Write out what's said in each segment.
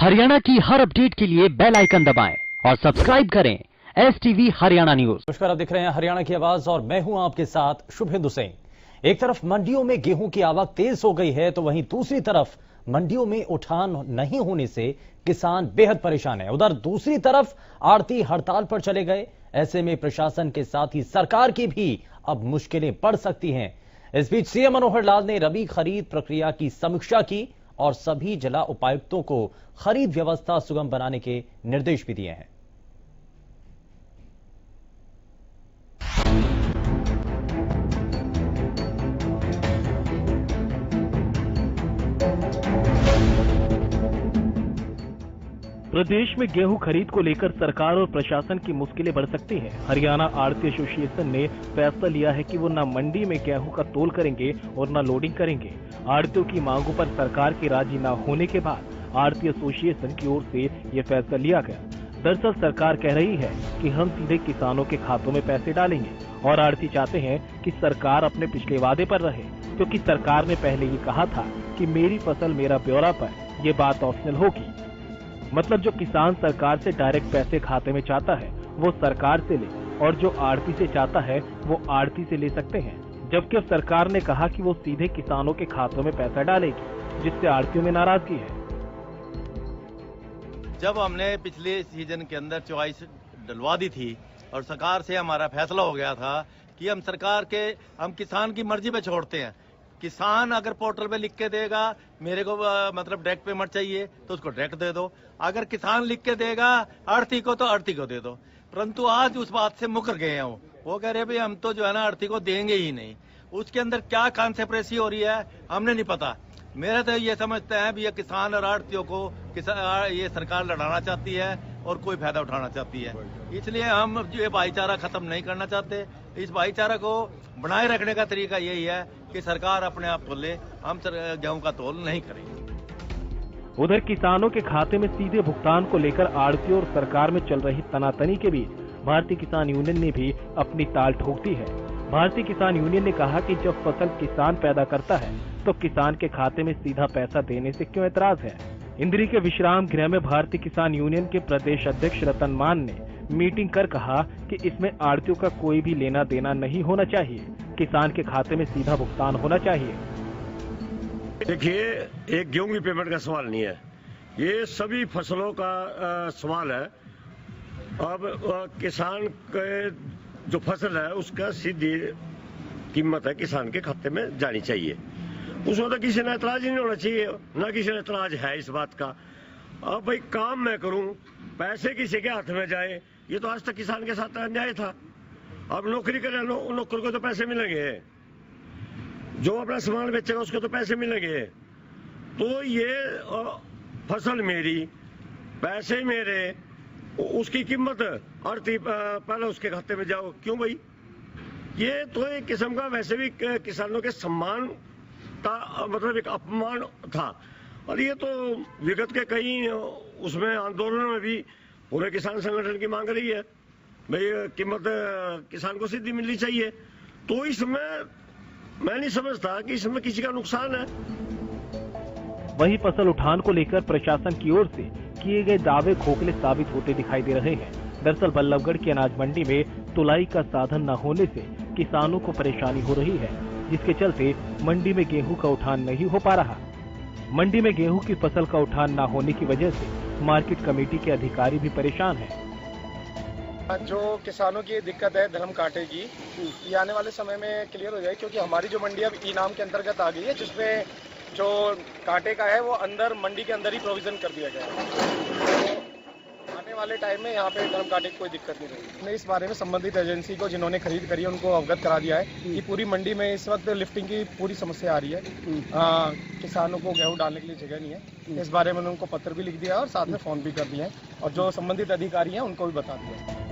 हरियाणा की हर अपडेट के लिए बेल आइकन दबाएं और सब्सक्राइब करें STV हरियाणा न्यूज। नमस्कार, आप देख रहे हैं हरियाणा की आवाज और मैं हूं आपके साथ शुभेंदु सिंह। एक तरफ मंडियों में गेहूं की आवक तेज हो गई है तो वहीं दूसरी तरफ मंडियों में उठान नहीं होने से किसान बेहद परेशान है। उधर दूसरी तरफ आड़ती हड़ताल पर चले गए। ऐसे में प्रशासन के साथ ही सरकार की भी अब मुश्किलें बढ़ सकती हैं। इस बीच सीएम मनोहर लाल ने रबी खरीद प्रक्रिया की समीक्षा की और सभी जिला उपायुक्तों को खरीद व्यवस्था सुगम बनाने के निर्देश भी दिए हैं। प्रदेश में गेहूं खरीद को लेकर सरकार और प्रशासन की मुश्किलें बढ़ सकती हैं। हरियाणा आड़ती एसोसिएशन ने फैसला लिया है कि वो न मंडी में गेहूं का तोल करेंगे और न लोडिंग करेंगे। आड़तियों की मांगों पर सरकार की राजी न होने के बाद आड़ती एसोसिएशन की ओर से ये फैसला लिया गया। दरअसल सरकार कह रही है कि हम सीधे किसानों के खातों में पैसे डालेंगे और आड़ती चाहते हैं कि सरकार अपने पिछले वादे पर रहे, क्योंकि सरकार ने पहले ही कहा था कि मेरी फसल मेरा ब्यौरा पर ये बात ऑप्शनल होगी। मतलब जो किसान सरकार से डायरेक्ट पैसे खाते में चाहता है वो सरकार से ले और जो आड़ती से चाहता है वो आड़ती से ले सकते हैं। जबकि अब सरकार ने कहा कि वो सीधे किसानों के खातों में पैसा डालेगी, जिससे आड़तियों में नाराजगी है। जब हमने पिछले सीजन के अंदर चॉइस डलवा दी थी और सरकार से हमारा फैसला हो गया था कि हम किसान की मर्जी पे छोड़ते हैं। किसान अगर पोर्टल पे लिख के देगा मेरे को मतलब डायरेक्ट पेमेंट चाहिए तो उसको डायरेक्ट दे दो, अगर किसान लिख के देगा आड़ती को तो आड़ती को दे दो। परंतु आज उस बात से मुकर गए हैं। वो कह रहे भाई हम तो जो है ना आड़ती को देंगे ही नहीं। उसके अंदर क्या कॉन्सेप्रेसी हो रही है हमने नहीं पता। मेरा तो ये समझते हैं भी ये किसान और आड़तियों को ये सरकार लड़ाना चाहती है और कोई फायदा उठाना चाहती है। इसलिए हम ये भाईचारा खत्म नहीं करना चाहते। इस भाईचारा को बनाए रखने का तरीका यही है कि सरकार अपने आप तोले, हम गेहूं का तोल नहीं करेंगे। उधर किसानों के खाते में सीधे भुगतान को लेकर आड़तियों और सरकार में चल रही तनातनी के बीच भारतीय किसान यूनियन ने भी अपनी ताल ठोक दी है। भारतीय किसान यूनियन ने कहा कि जब फसल किसान पैदा करता है तो किसान के खाते में सीधा पैसा देने से क्यों एतराज है। इंद्री के विश्राम गृह में भारतीय किसान यूनियन के प्रदेश अध्यक्ष रतन मान ने मीटिंग कर कहा कि इसमें आड़तियों का कोई भी लेना देना नहीं होना चाहिए, किसान के खाते में सीधा भुगतान होना चाहिए। देखिए, एक गेहूं की पेमेंट का सवाल नहीं है, ये सभी फसलों का सवाल है। अब किसान के जो फसल है उसका सीधी कीमत है किसान के खाते में जानी चाहिए। उसमें तो किसी ने एतराज ही नहीं होना चाहिए, ना किसी ने एतराज है इस बात का। अब भाई काम मैं करूं, पैसे किसी के हाथ में जाए, ये तो आज तक किसान के साथ अन्याय था। अब नौकरी करे नौकर को तो पैसे मिलेंगे, जो अपना सामान बेचेगा उसको तो पैसे मिलेंगे। तो ये फसल मेरी, पैसे मेरे, उसकी कीमत आड़ती पहले उसके खाते में जाओ क्यों भाई? ये तो एक किस्म का वैसे भी किसानों के सम्मान का मतलब एक अपमान था। और ये तो विगत के कई उसमें आंदोलनों में भी पूरे किसान संगठन की मांग रही है भाई कीमत किसान को सीधी मिलनी चाहिए। तो इसमें मैं नहीं समझता कि इसमें किसी का नुकसान है। वहीं फसल उठान को लेकर प्रशासन की ओर से किए गए दावे खोखले साबित होते दिखाई दे रहे हैं। दरअसल बल्लभगढ़ की अनाज मंडी में तुलाई का साधन न होने से किसानों को परेशानी हो रही है, जिसके चलते मंडी में गेहूं का उठान नहीं हो पा रहा। मंडी में गेहूं की फसल का उठान न होने की वजह से मार्केट कमेटी के अधिकारी भी परेशान हैं। जो किसानों की दिक्कत है धर्म कांटे की, ये आने वाले समय में क्लियर हो जाए, क्योंकि हमारी जो मंडी अब इनाम के अंतर्गत आ गई है, जिसमें जो कांटे का है वो अंदर मंडी के अंदर ही प्रोविजन कर दिया गया है। तो आने वाले टाइम में यहाँ पे धर्म कांटे की कोई दिक्कत नहीं रहेगी। हमने इस बारे में संबंधित एजेंसी को जिन्होंने खरीद करी है उनको अवगत करा दिया है कि पूरी मंडी में इस वक्त लिफ्टिंग की पूरी समस्या आ रही है। किसानों को गेहूं डालने के लिए जगह नहीं है। इस बारे में उनको पत्र भी लिख दिया और साथ में फोन भी कर दिया है और जो संबंधित अधिकारी हैं उनको भी बता दिया।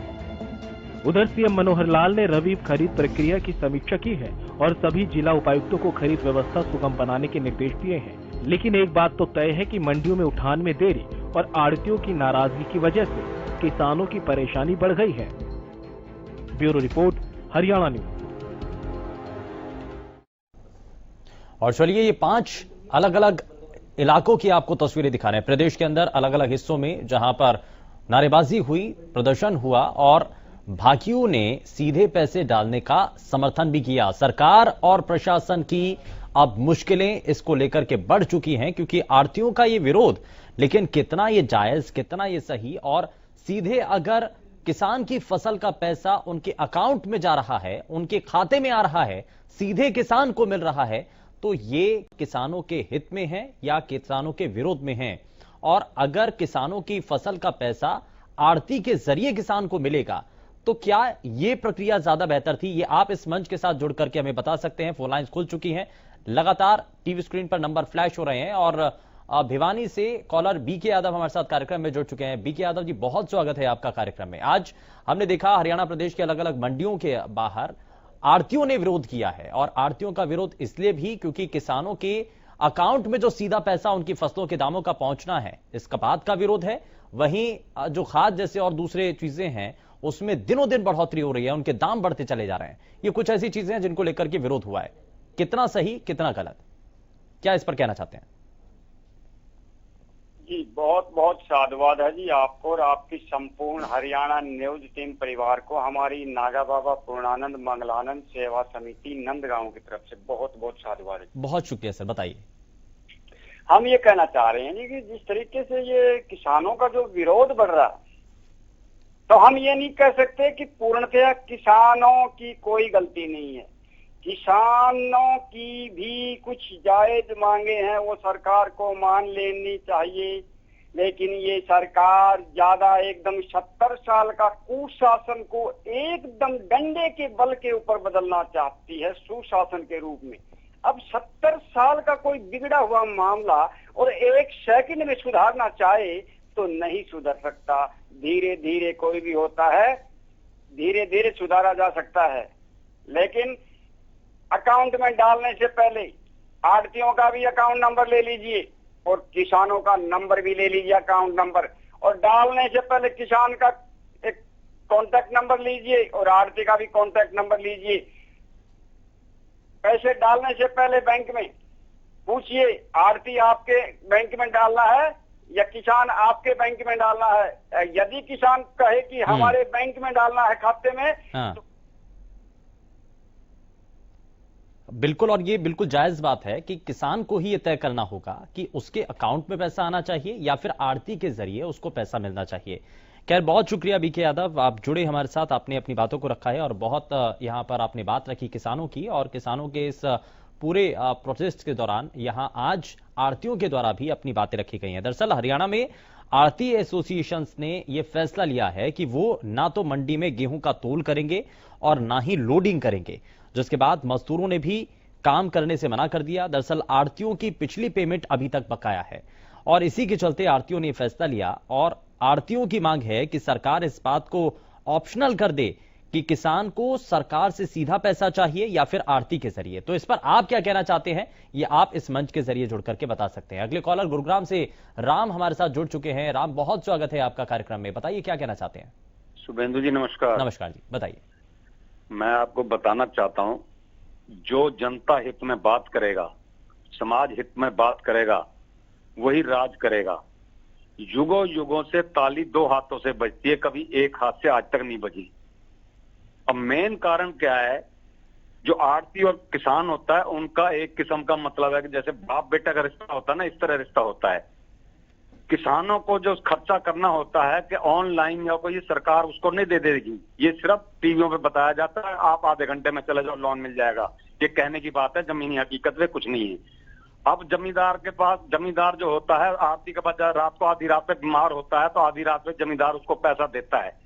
उधर सीएम मनोहर लाल ने रबी खरीद प्रक्रिया की समीक्षा की है और सभी जिला उपायुक्तों को खरीद व्यवस्था सुगम बनाने के निर्देश दिए हैं। लेकिन एक बात तो तय है कि मंडियों में उठान में देरी और आड़तियों की नाराजगी की वजह से किसानों की परेशानी बढ़ गई है। Bureau report, Haryana news. और चलिए ये 5 अलग अलग इलाकों की आपको तस्वीरें दिखा रहे हैं। प्रदेश के अंदर अलग अलग हिस्सों में जहां पर नारेबाजी हुई, प्रदर्शन हुआ और भाकियों ने सीधे पैसे डालने का समर्थन भी किया। सरकार और प्रशासन की अब मुश्किलें इसको लेकर के बढ़ चुकी हैं, क्योंकि आढ़तियों का ये विरोध, लेकिन कितना ये जायज, कितना ये सही, और सीधे अगर किसान की फसल का पैसा उनके अकाउंट में जा रहा है, उनके खाते में आ रहा है, सीधे किसान को मिल रहा है, तो ये किसानों के हित में है या किसानों के विरोध में है? और अगर किसानों की फसल का पैसा आढ़ती के जरिए किसान को मिलेगा तो क्या ये प्रक्रिया ज्यादा बेहतर थी? ये आप इस मंच के साथ जुड़ करके हमें बता सकते हैं। फोन लाइन्स खुल चुकी हैं, लगातार टीवी स्क्रीन पर नंबर फ्लैश हो रहे हैं और भिवानी से कॉलर बीके यादव हमारे साथ कार्यक्रम में जुड़ चुके हैं। बीके यादव जी, बहुत स्वागत है आपका कार्यक्रम में। आज हमने देखा हरियाणा प्रदेश के अलग अलग मंडियों के बाहर आढ़तियों ने विरोध किया है, और आढ़तियों का विरोध इसलिए भी क्योंकि किसानों के अकाउंट में जो सीधा पैसा उनकी फसलों के दामों का पहुंचना है, इस कपात का विरोध है। वहीं जो खाद जैसे और दूसरे चीजें हैं उसमें दिनों दिन बढ़ोतरी हो रही है, उनके दाम बढ़ते चले जा रहे हैं। ये कुछ ऐसी चीजें हैं जिनको लेकर के विरोध हुआ है। कितना सही, कितना गलत, क्या इस पर कहना चाहते हैं? जी, बहुत बहुत साधुवाद है जी आपको और आपकी संपूर्ण हरियाणा न्यूज टीम परिवार को हमारी नागा बाबा पूर्णानंद मंगलानंद सेवा समिति नंदगांव की तरफ से बहुत बहुत साधुवाद है। बहुत शुक्रिया सर, बताइए। हम ये कहना चाह रहे हैं जी कि जिस तरीके से ये किसानों का जो विरोध बढ़ रहा है, तो हम ये नहीं कह सकते कि पूर्णतः किसानों की कोई गलती नहीं है। किसानों की भी कुछ जायज मांगे हैं, वो सरकार को मान लेनी चाहिए, लेकिन ये सरकार ज्यादा एकदम 70 साल का कुशासन को एकदम डंडे के बल के ऊपर बदलना चाहती है सुशासन के रूप में। अब 70 साल का कोई बिगड़ा हुआ मामला और एक सेकंड में सुधारना चाहे तो नहीं सुधर सकता। धीरे धीरे कोई भी होता है, धीरे धीरे सुधारा जा सकता है, लेकिन अकाउंट में डालने से पहले आढ़तियों का भी अकाउंट नंबर ले लीजिए और किसानों का नंबर भी ले लीजिए, अकाउंट नंबर, और डालने से पहले किसान का एक कॉन्टैक्ट नंबर लीजिए और आढ़ती का भी कॉन्टैक्ट नंबर लीजिए। पैसे डालने से पहले बैंक में पूछिए, आढ़ती आपके बैंक में डालना है या किसान आपके बैंक में डालना है। यदि किसान कहे कि हमारे बैंक में डालना है खाते में, हाँ। तो बिल्कुल, और ये बिल्कुल जायज बात है कि किसान को ही ये तय करना होगा कि उसके अकाउंट में पैसा आना चाहिए या फिर आढ़ती के जरिए उसको पैसा मिलना चाहिए। खैर, बहुत शुक्रिया बीके यादव, आप जुड़े हमारे साथ, आपने अपनी बातों को रखा है और बहुत यहां पर आपने बात रखी किसानों की, और किसानों के इस पूरे प्रोटेस्ट के दौरान यहां आज आढ़तियों के द्वारा भी अपनी बातें रखी गई हैं। दरअसल हरियाणा में आढ़ती एसोसिएशन ने यह फैसला लिया है कि वो ना तो मंडी में गेहूं का तोल करेंगे और ना ही लोडिंग करेंगे, जिसके बाद मजदूरों ने भी काम करने से मना कर दिया। दरअसल आढ़तियों की पिछली पेमेंट अभी तक बकाया है और इसी के चलते आढ़तियों ने फैसला लिया, और आढ़तियों की मांग है कि सरकार इस बात को ऑप्शनल कर दे कि किसान को सरकार से सीधा पैसा चाहिए या फिर आढ़ती के जरिए। तो इस पर आप क्या कहना चाहते हैं, ये आप इस मंच के जरिए जुड़ करके बता सकते हैं। अगले कॉलर गुरुग्राम से राम हमारे साथ जुड़ चुके हैं। राम, बहुत स्वागत है आपका कार्यक्रम में, बताइए क्या कहना चाहते हैं। शुभेंदु जी नमस्कार। नमस्कार जी, बताइए। मैं आपको बताना चाहता हूं, जो जनता हित में बात करेगा, समाज हित में बात करेगा, वही राज करेगा। युगों युगों से ताली दो हाथों से बजती है, कभी एक हाथ से आज तक नहीं बजी। अब मेन कारण क्या है, जो आढ़ती और किसान होता है उनका एक किस्म का मतलब है कि जैसे बाप बेटा का रिश्ता होता है ना, इस तरह रिश्ता होता है। किसानों को जो खर्चा करना होता है कि ऑनलाइन या कोई सरकार उसको नहीं दे देगी, ये सिर्फ टीवियों पे बताया जाता है, आप आधे घंटे में चले जाओ लोन मिल जाएगा, ये कहने की बात है, जमीनी हकीकत में कुछ नहीं है। अब जमींदार के पास, जमींदार जो होता है आढ़ती के पास रात को आधी रात में बीमार होता है तो आधी रात में जमींदार उसको पैसा देता है।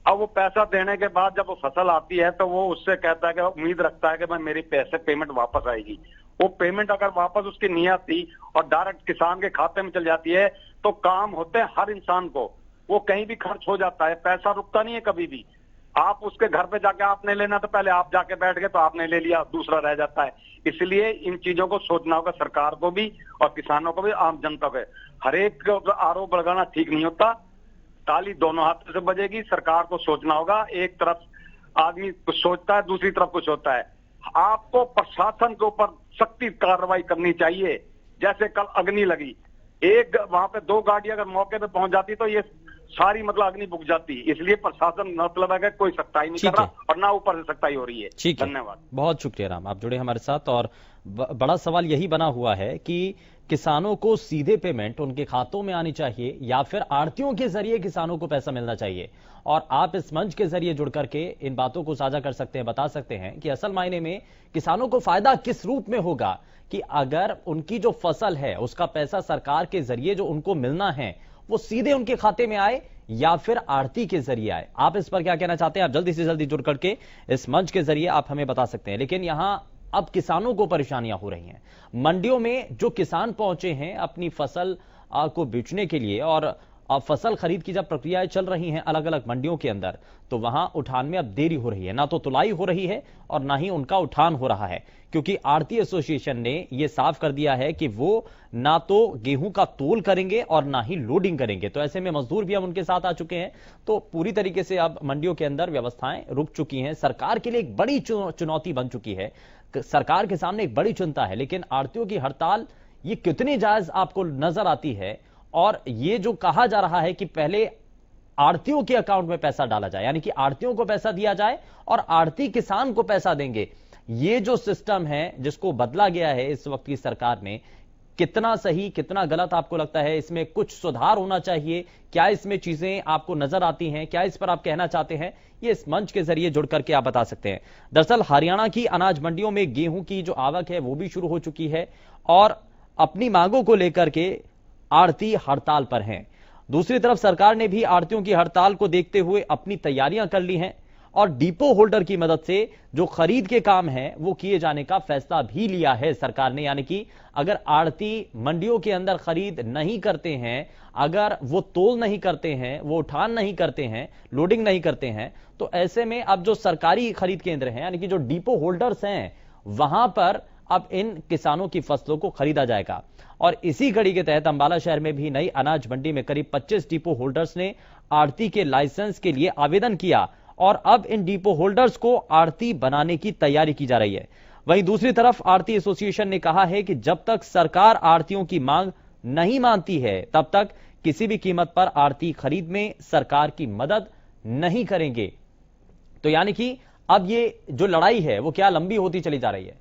अब वो पैसा देने के बाद जब वो फसल आती है तो वो उससे कहता है कि उम्मीद रखता है कि मैं मेरी पैसे पेमेंट वापस आएगी। वो पेमेंट अगर वापस उसकी नहीं आती और डायरेक्ट किसान के खाते में चल जाती है तो काम होते हैं हर इंसान को, वो कहीं भी खर्च हो जाता है, पैसा रुकता नहीं है कभी भी। आप उसके घर पे जाके आपने लेना तो पहले आप जाके बैठ गए तो आपने ले लिया, दूसरा रह जाता है। इसलिए इन चीजों को सोचना होगा सरकार को भी और किसानों को भी, आम जनता को। हर एक आरोप लगाना ठीक नहीं होता, ताली दोनों हाथों से बजेगी। सरकार को सोचना होगा, एक तरफ आदमी कुछ सोचता है, दूसरी तरफ कुछ होता है। आपको प्रशासन के ऊपर सख्ती कार्रवाई करनी चाहिए। जैसे कल अग्नि लगी, एक वहां पे 2 गाड़ी अगर मौके पे पहुंच जाती तो ये सारी मतलब अग्नि बुझ जाती। इसलिए प्रशासन मतलब है कि कोई सख्ताई नहीं कर रहा और ना ऊपर से सख्ताई हो रही है। ठीक है, धन्यवाद। बहुत शुक्रिया राम, आप जुड़े हमारे साथ। और बड़ा सवाल यही बना हुआ है कि किसानों को सीधे पेमेंट उनके खातों में आनी चाहिए या फिर आड़तियों के जरिए किसानों को पैसा मिलना चाहिए। और आप इस मंच के जरिए जुड़ करके इन बातों को साझा कर सकते हैं, बता सकते हैं कि असल मायने में किसानों को फायदा किस रूप में होगा कि अगर उनकी जो फसल है उसका पैसा सरकार के जरिए जो उनको मिलना है वो सीधे उनके खाते में आए या फिर आड़ती के जरिए आए। आप इस पर क्या कहना चाहते हैं? आप जल्दी से जल्दी जुड़ करके इस मंच के जरिए आप हमें बता सकते हैं। लेकिन यहां अब किसानों को परेशानियां हो रही हैं। मंडियों में जो किसान पहुंचे हैं अपनी फसल को बेचने के लिए, और फसल खरीद की जब प्रक्रियाएं चल रही हैं अलग अलग मंडियों के अंदर, तो वहां उठान में अब देरी हो रही है। ना तो तुलाई हो रही है और ना ही उनका उठान हो रहा है, क्योंकि आड़ती एसोसिएशन ने यह साफ कर दिया है कि वो ना तो गेहूं का तोल करेंगे और ना ही लोडिंग करेंगे। तो ऐसे में मजदूर भी अब उनके साथ आ चुके हैं। तो पूरी तरीके से अब मंडियों के अंदर व्यवस्थाएं रुक चुकी हैं। सरकार के लिए एक बड़ी चुनौती बन चुकी है, सरकार के सामने एक बड़ी चिंता है। लेकिन आड़तियों की हड़ताल ये कितनी जायज आपको नजर आती है? और ये जो कहा जा रहा है कि पहले आड़तियों के अकाउंट में पैसा डाला जाए, यानी कि आड़तियों को पैसा दिया जाए और आड़ती किसान को पैसा देंगे, ये जो सिस्टम है जिसको बदला गया है इस वक्त की सरकार ने, कितना सही कितना गलत आपको लगता है? इसमें कुछ सुधार होना चाहिए क्या? इसमें चीजें आपको नजर आती हैं क्या? इस पर आप कहना चाहते हैं? ये इस मंच के जरिए जुड़ करके आप बता सकते हैं। दरअसल हरियाणा की अनाज मंडियों में गेहूं की जो आवक है वो भी शुरू हो चुकी है और अपनी मांगों को लेकर के आड़ती हड़ताल पर हैं। दूसरी तरफ सरकार ने भी आड़तियों की हड़ताल को देखते हुए अपनी तैयारियां कर ली हैं और डिपो होल्डर की मदद से जो खरीद के काम है वो किए जाने का फैसला भी लिया है सरकार ने। यानी कि अगर आड़ती मंडियों के अंदर खरीद नहीं करते हैं, अगर वो तोल नहीं करते हैं, वो उठान नहीं करते हैं, लोडिंग नहीं करते हैं, तो ऐसे में अब जो सरकारी खरीद केंद्र हैं यानी कि जो डिपो होल्डर्स हैं वहां पर अब इन किसानों की फसलों को खरीदा जाएगा। और इसी कड़ी के तहत अंबाला शहर में भी नई अनाज मंडी में करीब 25 डिपो होल्डर्स ने आड़ती के लाइसेंस के लिए आवेदन किया और अब इन डिपो होल्डर्स को आड़ती बनाने की तैयारी की जा रही है। वहीं दूसरी तरफ आड़ती एसोसिएशन ने कहा है कि जब तक सरकार आड़तियों की मांग नहीं मानती है तब तक किसी भी कीमत पर आड़ती खरीद में सरकार की मदद नहीं करेंगे। तो यानी कि अब ये जो लड़ाई है वो क्या लंबी होती चली जा रही है।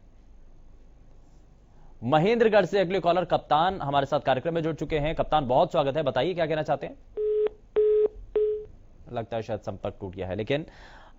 महेंद्रगढ़ से अगले कॉलर कप्तान हमारे साथ कार्यक्रम में जुड़ चुके हैं। कप्तान बहुत स्वागत है, बताइए क्या कहना चाहते हैं? लगता है शायद संपर्क टूट गया है। लेकिन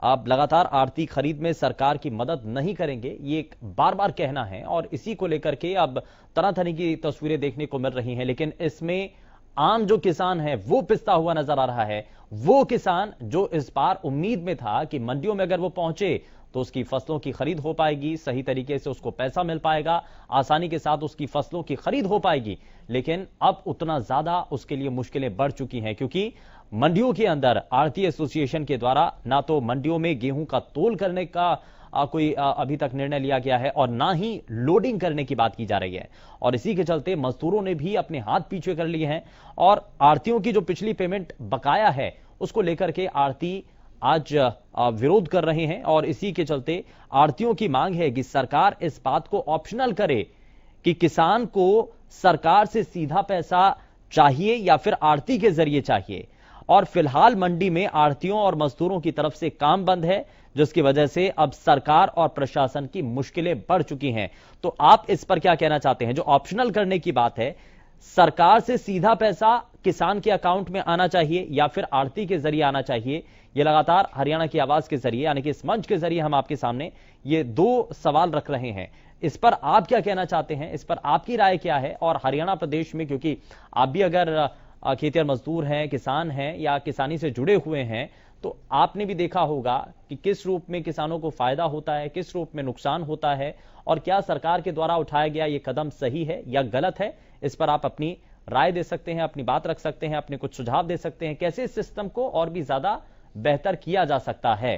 आप लगातार आड़ती खरीद में सरकार की मदद नहीं करेंगे ये बार बार कहना है और इसी को लेकर के अब तरह तरह की तस्वीरें देखने को मिल रही हैं। लेकिन इसमें आम जो किसान है वो पिसता हुआ नजर आ रहा है। वो किसान जो इस बार उम्मीद में था कि मंडियों में अगर वो पहुंचे तो उसकी फसलों की खरीद हो पाएगी, सही तरीके से उसको पैसा मिल पाएगा, आसानी के साथ उसकी फसलों की खरीद हो पाएगी। लेकिन अब उतना ज्यादा उसके लिए मुश्किलें बढ़ चुकी हैं क्योंकि मंडियों के अंदर आड़ती एसोसिएशन के द्वारा ना तो मंडियों में गेहूं का तोल करने का कोई अभी तक निर्णय लिया गया है और ना ही लोडिंग करने की बात की जा रही है। और इसी के चलते मजदूरों ने भी अपने हाथ पीछे कर लिए हैं और आड़तियों की जो पिछली पेमेंट बकाया है उसको लेकर के आड़ती आज विरोध कर रहे हैं। और इसी के चलते आड़तियों की मांग है कि सरकार इस बात को ऑप्शनल करे कि किसान को सरकार से सीधा पैसा चाहिए या फिर आड़ती के जरिए चाहिए। और फिलहाल मंडी में आड़तियों और मजदूरों की तरफ से काम बंद है जिसकी वजह से अब सरकार और प्रशासन की मुश्किलें बढ़ चुकी हैं। तो आप इस पर क्या कहना चाहते हैं? जो ऑप्शनल करने की बात है, सरकार से सीधा पैसा किसान के अकाउंट में आना चाहिए या फिर आड़ती के जरिए आना चाहिए? ये लगातार हरियाणा की आवाज के जरिए यानी कि इस मंच के जरिए हम आपके सामने ये दो सवाल रख रहे हैं। इस पर आप क्या कहना चाहते हैं? इस पर आपकी राय क्या है? और हरियाणा प्रदेश में, क्योंकि आप भी अगर खेतिहर मजदूर हैं, किसान हैं या किसानी से जुड़े हुए हैं, तो आपने भी देखा होगा कि किस रूप में किसानों को फायदा होता है, किस रूप में नुकसान होता है और क्या सरकार के द्वारा उठाया गया ये कदम सही है या गलत है। इस पर आप अपनी राय दे सकते हैं, अपनी बात रख सकते हैं, अपने कुछ सुझाव दे सकते हैं कैसे इस सिस्टम को और भी ज्यादा बेहतर किया जा सकता है।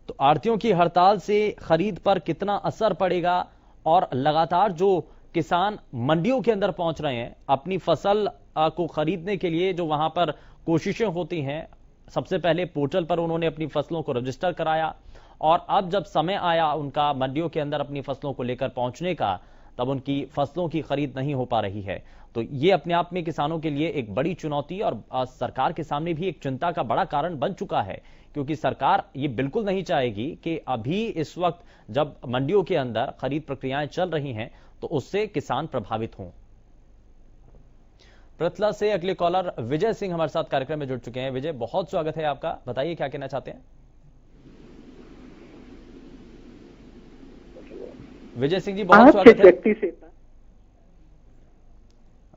तो आड़तियों की हड़ताल से खरीद पर कितना असर पड़ेगा और लगातार जो किसान मंडियों के अंदर पहुंच रहे हैं अपनी फसल को खरीदने के लिए, जो वहां पर कोशिशें होती हैं सबसे पहले पोर्टल पर उन्होंने अपनी फसलों को रजिस्टर कराया और अब जब समय आया उनका मंडियों के अंदर अपनी फसलों को लेकर पहुंचने का, तब उनकी फसलों की खरीद नहीं हो पा रही है। तो ये अपने आप में किसानों के लिए एक बड़ी चुनौती और सरकार के सामने भी एक चिंता का बड़ा कारण बन चुका है, क्योंकि सरकार ये बिल्कुल नहीं चाहेगी कि अभी इस वक्त जब मंडियों के अंदर खरीद प्रक्रियाएं चल रही हैं तो उससे किसान प्रभावित हों। पृथला से अगले कॉलर विजय सिंह हमारे साथ कार्यक्रम में जुड़ चुके हैं। विजय, बहुत स्वागत है आपका, बताइए क्या कहना चाहते हैं। विजय सिंह जी, बहुत स्वागत है।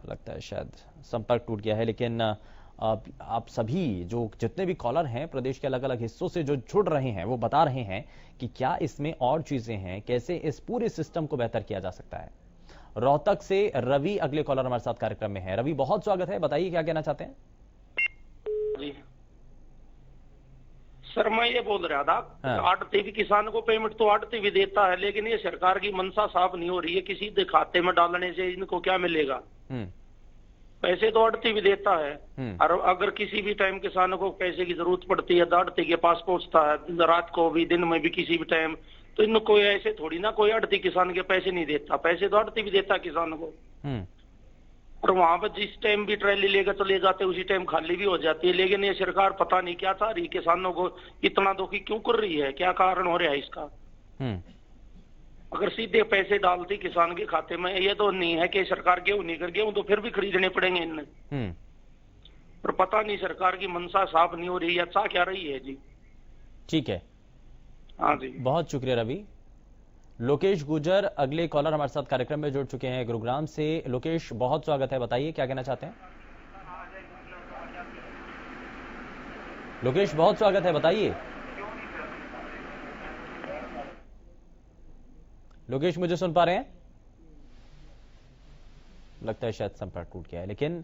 लगता है शायद संपर्क टूट गया है, लेकिन आप सभी जो जितने भी कॉलर हैं प्रदेश के अलग अलग हिस्सों से जो जुड़ रहे हैं वो बता रहे हैं कि क्या इसमें और चीजें हैं, कैसे इस पूरे सिस्टम को बेहतर किया जा सकता है। रोहतक से रवि अगले कॉलर हमारे साथ कार्यक्रम में है। रवि, बहुत स्वागत है, बताइए क्या कहना चाहते हैं। जी सर, मैं ये बोल रहा था, आड़ती भी किसान को पेमेंट तो आड़ती भी देता है, लेकिन ये सरकार की मंशा साफ नहीं हो रही है। किसी के खाते में डालने से इनको क्या मिलेगा? पैसे तो आड़ती भी देता है, और अगर किसी भी टाइम किसानों को पैसे की जरूरत पड़ती है तो आड़ती के पास पहुंचता है, रात को भी दिन में भी किसी भी टाइम। तो इनको ऐसे थोड़ी ना कोई आड़ती किसान के पैसे नहीं देता, पैसे तो आड़ती भी देता है किसान को। और वहां पर जिस टाइम भी ट्रैली लेकर चले जाते उसी टाइम खाली भी हो जाती है। लेकिन ये सरकार पता नहीं क्या चाह रही, किसानों को इतना दुखी क्यों कर रही है, क्या कारण हो रहा है इसका? अगर सीधे पैसे डालती किसान के खाते में, ये तो नहीं है कि सरकार गेहूं नहीं कर गेहूं तो फिर भी खरीदने पड़ेंगे इन्हें। पर पता नहीं सरकार की मंशा साफ नहीं हो रही है, चाह क्या रही है जी। ठीक है, हाँ जी, बहुत शुक्रिया रवि। लोकेश गुजर अगले कॉलर हमारे साथ कार्यक्रम में जुड़ चुके हैं गुरुग्राम से। लोकेश, बहुत स्वागत है, बताइए क्या कहना चाहते हैं। लोकेश, बहुत स्वागत है, बताइए। लोकेश, मुझे सुन पा रहे हैं? लगता है शायद संपर्क टूट गया है, लेकिन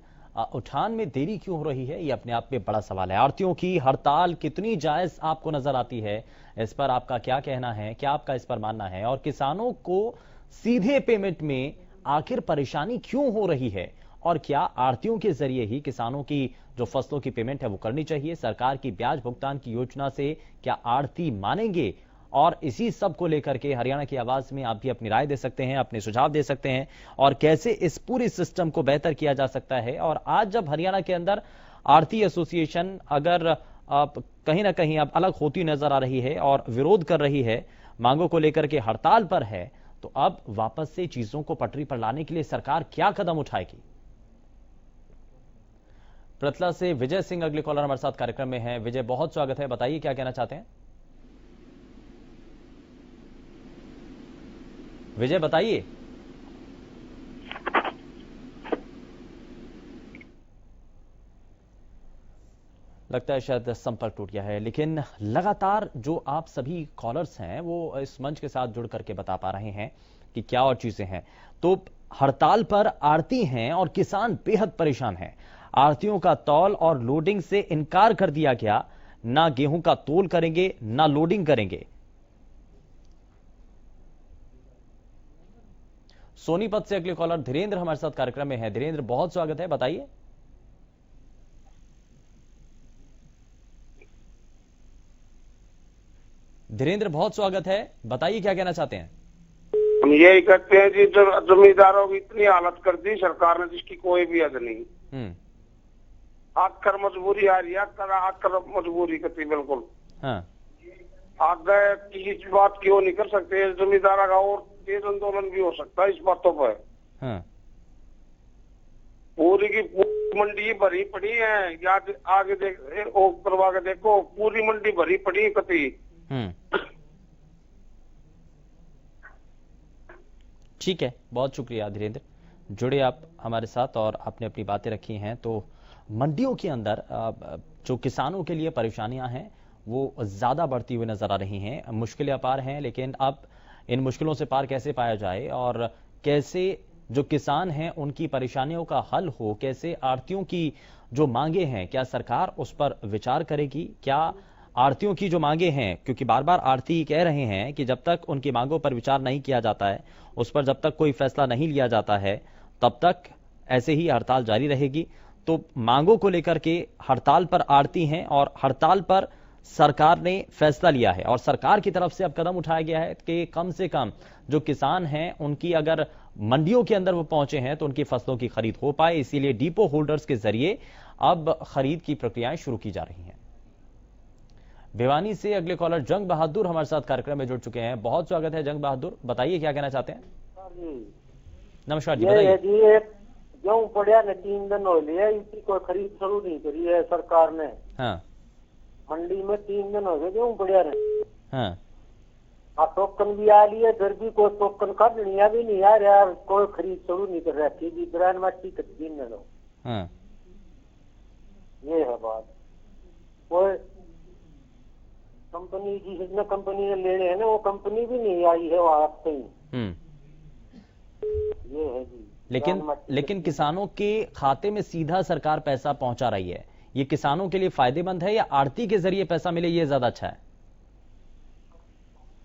उठान में देरी क्यों हो रही है, ये अपने आप में बड़ा सवाल है। आड़तियों की हड़ताल कितनी जायज आपको नजर आती है, इस पर आपका क्या कहना है, क्या आपका इस पर मानना है? और किसानों को सीधे पेमेंट में आखिर परेशानी क्यों हो रही है, और क्या आड़तियों के जरिए ही किसानों की जो फसलों की पेमेंट है वो करनी चाहिए? सरकार की ब्याज भुगतान की योजना से क्या आड़ती मानेंगे? और इसी सब को लेकर के हरियाणा की आवाज में आप भी अपनी राय दे सकते हैं, अपने सुझाव दे सकते हैं, और कैसे इस पूरी सिस्टम को बेहतर किया जा सकता है। और आज जब हरियाणा के अंदर आड़ती एसोसिएशन अगर कहीं ना कहीं अब अलग होती नजर आ रही है और विरोध कर रही है, मांगों को लेकर के हड़ताल पर है, तो अब वापस से चीजों को पटरी पर लाने के लिए सरकार क्या कदम उठाएगी? पृथला से विजय सिंह अगले कॉलर हमारे साथ कार्यक्रम में है। विजय, बहुत स्वागत है, बताइए क्या कहना चाहते हैं। विजय, बताइए। लगता है शायद संपर्क टूट गया है, लेकिन लगातार जो आप सभी कॉलर्स हैं वो इस मंच के साथ जुड़ करके बता पा रहे हैं कि क्या और चीजें हैं। तो हड़ताल पर आड़ती हैं और किसान बेहद परेशान हैं। आड़तियों का तौल और लोडिंग से इनकार कर दिया गया, ना गेहूं का तोल करेंगे ना लोडिंग करेंगे। सोनीपत से अगले कॉलर धीरेन्द्र हमारे साथ कार्यक्रम में है। धीरेन्द्र, बहुत स्वागत है, बताइए। धीरेन्द्र, बहुत स्वागत है, बताइए क्या कहना चाहते हैं। हम यही कहते हैं जी, जमींदारों की इतनी हालत कर दी सरकार ने जिसकी कोई भी हद नहीं। आकर मजबूरी आ रही है, आकर मजबूरी करती बिल्कुल। हाँ। आगे किसी बात क्यों नहीं कर सकते जमींदार का, और तेज आंदोलन भी हो सकता है इस बातों पर। हाँ। पूरी की पूरी मंडी भरी पड़ी है, याद आगे देख करवा के देखो, पूरी मंडी भरी पड़ी कति। ठीक है, बहुत शुक्रिया धीरेन्द्र, जुड़े आप हमारे साथ और आपने अपनी बातें रखी हैं। तो मंडियों के अंदर जो किसानों के लिए परेशानियां हैं वो ज्यादा बढ़ती हुई नजर आ रही हैं, मुश्किलें अपार हैं, लेकिन अब इन मुश्किलों से पार कैसे पाया जाए और कैसे जो किसान हैं उनकी परेशानियों का हल हो, कैसे आड़तियों की जो मांगे हैं क्या सरकार उस पर विचार करेगी? क्या आड़तियों की जो मांगे हैं, क्योंकि बार बार आड़ती कह रहे हैं कि जब तक उनकी मांगों पर विचार नहीं किया जाता है, उस पर जब तक कोई फैसला नहीं लिया जाता है, तब तक ऐसे ही हड़ताल जारी रहेगी। तो मांगों को लेकर के हड़ताल पर आड़ती हैं और हड़ताल पर सरकार ने फैसला लिया है और सरकार की तरफ से अब कदम उठाया गया है कि कम से कम जो किसान हैं उनकी अगर मंडियों के अंदर वो पहुंचे हैं तो उनकी फसलों की खरीद हो पाए, इसीलिए डिपो होल्डर्स के जरिए अब खरीद की प्रक्रियाएं शुरू की जा रही हैं। भिवानी से अगले कॉलर जंग बहादुर हमारे साथ कार्यक्रम में जुड़ चुके हैं। बहुत स्वागत है जंग बहादुर, बताइए क्या कहना चाहते हैं। नमस्कार जी, बताइए। गेहूं पड़ा ने 3 दिन हो लिए, इसी को खरीद शुरू नहीं करी है सरकार ने। हाँ, मंडी में 3 दिन हो गए गेहूं पड़ा ने। हाँ, टोकन भी आ लिए, फिर भी कोई टोकन खरीदनिया भी नहीं आ रहा, कोई खरीद शुरू नहीं कर रहा जी। ब्रांड मट्टी कच्ची न लो। हाँ, ये है बात। कोई कंपनी जिसने कंपनी ने लेने हैं ना, वो कंपनी भी नहीं आई है वहां कहीं। ये है जी। लेकिन किसानों के खाते में सीधा सरकार पैसा पहुंचा रही है, ये किसानों के लिए फायदेमंद है या आड़ती के जरिए पैसा मिले ये ज्यादा अच्छा है?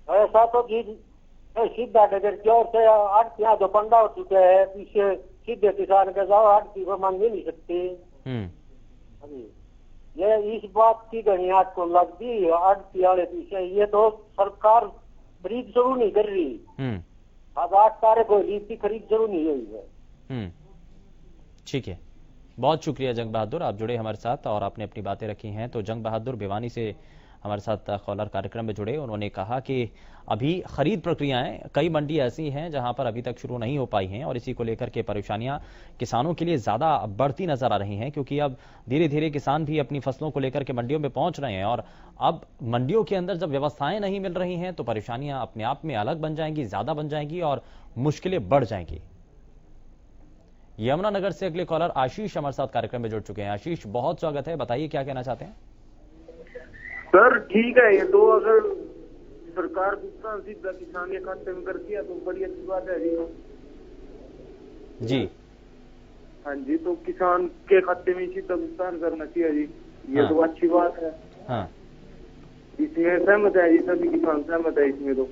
ऐसा तो सीधा डगर क्यों से आड़तियां जो पंडा हो चुके हैं, पीछे सीधे किसान के जाओ, आड़ती को मांग भी नहीं सकते। ये इस बात की गणियात को लगती आड़ती वाले पीछे। ये तो सरकार खरीद शुरू नहीं कर रही। अब 8 तारीख को लीड की खरीद शुरू नहीं हुई है। ठीक है, बहुत शुक्रिया जंग बहादुर, आप जुड़े हमारे साथ और आपने अपनी बातें रखी हैं। तो जंग बहादुर भिवानी से हमारे साथ कॉलर कार्यक्रम में जुड़े। उन्होंने कहा कि अभी खरीद प्रक्रियाएं कई मंडी ऐसी हैं जहां पर अभी तक शुरू नहीं हो पाई हैं और इसी को लेकर के परेशानियां किसानों के लिए ज्यादा बढ़ती नजर आ रही हैं, क्योंकि अब धीरे धीरे किसान भी अपनी फसलों को लेकर के मंडियों में पहुंच रहे हैं और अब मंडियों के अंदर जब व्यवस्थाएं नहीं मिल रही हैं तो परेशानियां अपने आप में अलग बन जाएंगी, ज्यादा बन जाएंगी और मुश्किलें बढ़ जाएंगी। यमुनानगर से अगले कॉलर आशीष हमारे साथ कार्यक्रम में जुड़ चुके हैं। आशीष, बहुत स्वागत है, बताइए क्या कहना चाहते हैं। सर ठीक है, ये तो अगर सरकार भुगतान सीधा किसान के खाते में कर दिया तो बड़ी अच्छी बात है जी। हाँ जी, तो किसान के खाते में सीधा भुगतान करना चाहिए जी, ये तो अच्छी बात है। हाँ, इसमें सहमत है जी, सभी किसान सहमत है इसमें। तो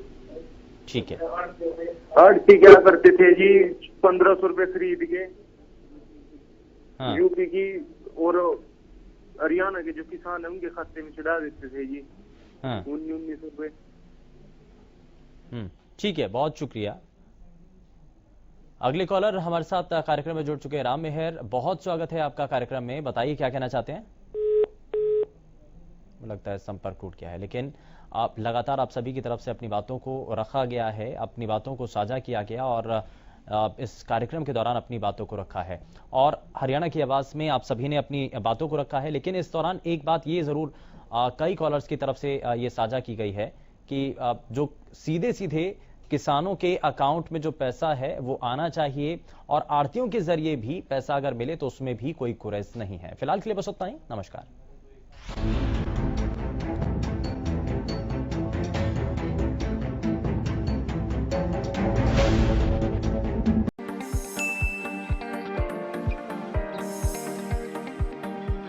ठीक है। आड़ती क्या करते थे जी, 1500 रुपए खरीद के यूपी की और हरियाणा के जो किसान है उनके खाते में चढ़ा देते थे जी 1900 रुपए। ठीक है, बहुत शुक्रिया। अगले कॉलर हमारे साथ कार्यक्रम में जुड़ चुके हैं राम मेहर, बहुत स्वागत है आपका कार्यक्रम में, बताइए क्या कहना चाहते हैं। लगता है संपर्क टूट गया है, लेकिन आप लगातार आप सभी की तरफ से अपनी बातों को रखा गया है, अपनी बातों को साझा किया गया और इस कार्यक्रम के दौरान अपनी बातों को रखा है और हरियाणा की आवाज में आप सभी ने अपनी बातों को रखा है। लेकिन इस दौरान एक बात ये जरूर कई कॉलर्स की तरफ से ये साझा की गई है कि जो सीधे सीधे किसानों के अकाउंट में जो पैसा है वो आना चाहिए और आड़तियों के जरिए भी पैसा अगर मिले तो उसमें भी कोई गुरेज नहीं है। फिलहाल के लिए बस उतना ही, नमस्कार।